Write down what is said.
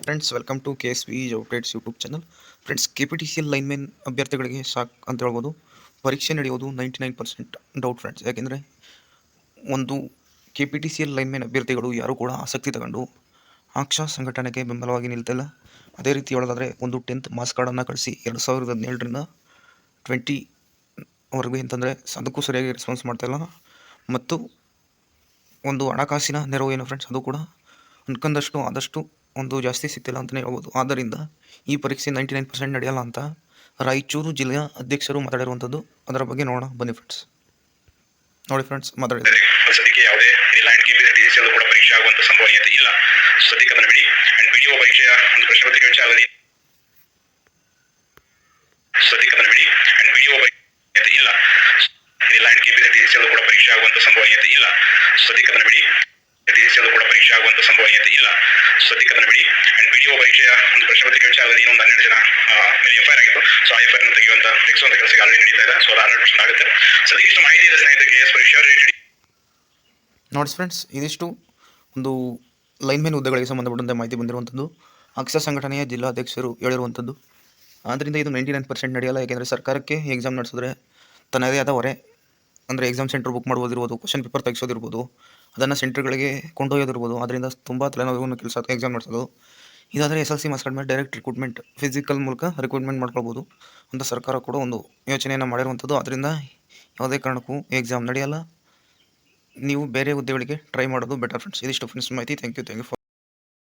Friends welcome to K S V updates YouTube channel. Friends KPTCL linemen ಅಭ್ಯರ್ಥಿಗಳಿಗೆ ಸಾಕು ಅಂತ ಹೇಳ್ಬೋದು. ಪರೀಕ್ಷೆ ನಡೆಯೋದು 99% ಡೌಟ್ ಫ್ರೆಂಡ್ಸ್. ಯಾಕೆಂದರೆ ಒಂದು KPTCL ಲೈನ್ಮೆನ್ ಅಭ್ಯರ್ಥಿಗಳು ಯಾರೂ ಕೂಡ ಆಸಕ್ತಿ ತಗೊಂಡು ಆಕ್ಷಾ ಸಂಘಟನೆಗೆ ಬೆಂಬಲವಾಗಿ ನಿಲ್ತಿಲ್ಲ. ಅದೇ ರೀತಿ ಹೇಳೋದಾದರೆ ಒಂದು 10th ಮಾರ್ಕ್ಸ್ ಕಾರ್ಡನ್ನು ಕಳಿಸಿ 2017ರಿಂದ 20ವರೆಗೂ ಅಂತಂದರೆ ಅದಕ್ಕೂ ಸರಿಯಾಗಿ ರೆಸ್ಪಾನ್ಸ್ ಮಾಡ್ತಾಯಿಲ್ಲ. ಮತ್ತು ಒಂದು ಹಣಕಾಸಿನ ನೆರವು ಏನು ಫ್ರೆಂಡ್ಸ್, ಅದು ಕೂಡ ಅನ್ಕೊಂಡಷ್ಟು ಆದಷ್ಟು ಒಂದು ಜಾಸ್ತಿ ಸಿಗ್ತಿಲ್ಲ ಅಂತಲೇ ಹೇಳ್ಬೋದು. ಆದ್ದರಿಂದ ಈ ಪರೀಕ್ಷೆ 99% ನಡೆಯಲ್ಲ ಅಂತ ರಾಯಚೂರು ಜಿಲ್ಲೆಯ ಅಧ್ಯಕ್ಷರು ಮಾತಾಡಿರುವಂಥದ್ದು. ಅದರ ಬಗ್ಗೆ ನೋಡೋಣ ಬನ್ನಿ ಫ್ರೆಂಡ್ಸ್. ನೋಡಿ ಫ್ರೆಂಡ್ಸ್, ಮಾತಾಡಿದ್ದಾರೆ. ಸದ್ಯಕ್ಕೆ ಯಾವುದೇ KPTCL ಕೂಡ ಪರೀಕ್ಷೆ ಆಗುವಂತ ಸಂಭವನೀಯತೆ ಇಲ್ಲ. ಸದ್ಯಕ್ಕೆ ಅದನ್ನು ಬಿಡಿ. ಅಂಡ್ ವಿಡಿಯೋ ಪರೀಕ್ಷೆಯ ಒಂದು ಪ್ರಶ್ನೆ ಪತ್ರಿಕೆ ವಿಚಾರದಲ್ಲಿ ಸದ್ಯಕ್ಕೆ ಅದನ್ನು ಬಿಡಿ. ಅಂಡ್ ವಿಡಿಯೋ ಪರೀಕ್ಷೆ ಇಲ್ಲ. KPTCL ಕೂಡ ಪರೀಕ್ಷೆ ಆಗುವಂತ ಸಂಭವನೀಯತೆ ಇಲ್ಲ. ಸದ್ಯಕ್ಕೆ ಅದನ್ನು ಬಿಡಿ. KPTCL ಕೂಡ ಪರೀಕ್ಷೆ ಆಗುವಂತ ಸಂಭವನೀಯತೆ ಇಲ್ಲ. ಸದ್ಯಕ್ಕೆ ಅದನ್ನು ಬಿಡಿ. ಅಂಡ್ ವಿಡಿಯೋ ಪರೀಕ್ಷೆಯ ಒಂದು ಪ್ರಶ್ನೆ ಪತ್ರಿಕೆ ವಿಚಾರದಲ್ಲಿ ಇನ್ನೊಂದು 12 ಜನ ಮೇಲೆ FIR ಆಗಿತ್ತು. ಸೊ ಆ FIR ಅನ್ನು ತೆಗೆಸುವಂತ ಕೆಲಸ ಆಲ್ರೆಡಿ ನಡೀತಾ ಇದೆ. ಸೊ 100% ಆಗುತ್ತೆ. ಸದ್ಯಕ್ಕೆ ಇಷ್ಟು ಮಾಹಿತಿ ಇದೆ ಸ್ನೇಹಿತರೆ. KS ಪರೀಕ್ಷೆ ರಿಲೇಟೆಡ್ ನೋಡಿ ಫ್ರೆಂಡ್ಸ್, ಇದಿಷ್ಟು ಒಂದು ಲೈನ್ಮೆನ್ ಹುದ್ದೆಗಳಿಗೆ ಸಂಬಂಧಪಟ್ಟಂತೆ ಮಾಹಿತಿ ಬಂದಿರುವಂಥದ್ದು. ಆಕ್ಷಾ ಸಂಘಟನೆಯ ಜಿಲ್ಲಾಧ್ಯಕ್ಷರು ಹೇಳಿರುವಂಥದ್ದು. ಆದ್ದರಿಂದ ಇದು 99% ನಡೆಯಲ್ಲ. ಏಕೆಂದರೆ ಸರ್ಕಾರಕ್ಕೆ ಎಕ್ಸಾಮ್ ನಡೆಸಿದ್ರೆ ತನ್ನದೇ ಆದ ಹೊರೆ, ಅಂದರೆ ಎಕ್ಸಾಮ್ ಸೆಂಟರ್ ಬುಕ್ ಮಾಡ್ಬೋದಿರ್ಬೋದು, ಕ್ವಶನ್ ಪೇಪರ್ ತೆಗೆಸೋದಿರ್ಬೋದು, ಅದನ್ನು ಸೆಂಟರ್ಗಳಿಗೆ ಕೊಂಡೊಯ್ಯೋದಿರ್ಬೋದು. ಅದರಿಂದ ತುಂಬ ತಲೆನೋವಿನ ಕೆಲಸ ಎಕ್ಸಾಮ್ ನಡೆಸೋದು. ಇದಾದರೆ SLC ಮಾರ್ಕ್ಸ್ ಕಾರ್ಡ್ ಮೇಲೆ ಡೈರೆಕ್ಟ್ ರಿಕ್ರೂಟ್ಮೆಂಟ್, ಫಿಸಿಕಲ್ ಮೂಲಕ ರಿಕ್ರೂಟ್ಮೆಂಟ್ ಮಾಡ್ಕೊಳ್ಬೋದು ಅಂತ ಸರ್ಕಾರ ಕೂಡ ಒಂದು ಯೋಚನೆಯನ್ನು ಮಾಡಿರುವಂಥದ್ದು. ಅದರಿಂದ ಯಾವುದೇ ಕಾರಣಕ್ಕೂ ಎಕ್ಸಾಮ್ ನಡೆಯಲ್ಲ. ನೀವು ಬೇರೆ ಹುದ್ದೆಗಳಿಗೆ ಟ್ರೈ ಮಾಡೋದು ಬೆಟರ್ ಫ್ರೆಂಡ್ಸ್. ಇದಿಷ್ಟು ಫ್ರೆಂಡ್ಸ್ ಮಾಹಿತಿ. Thank you for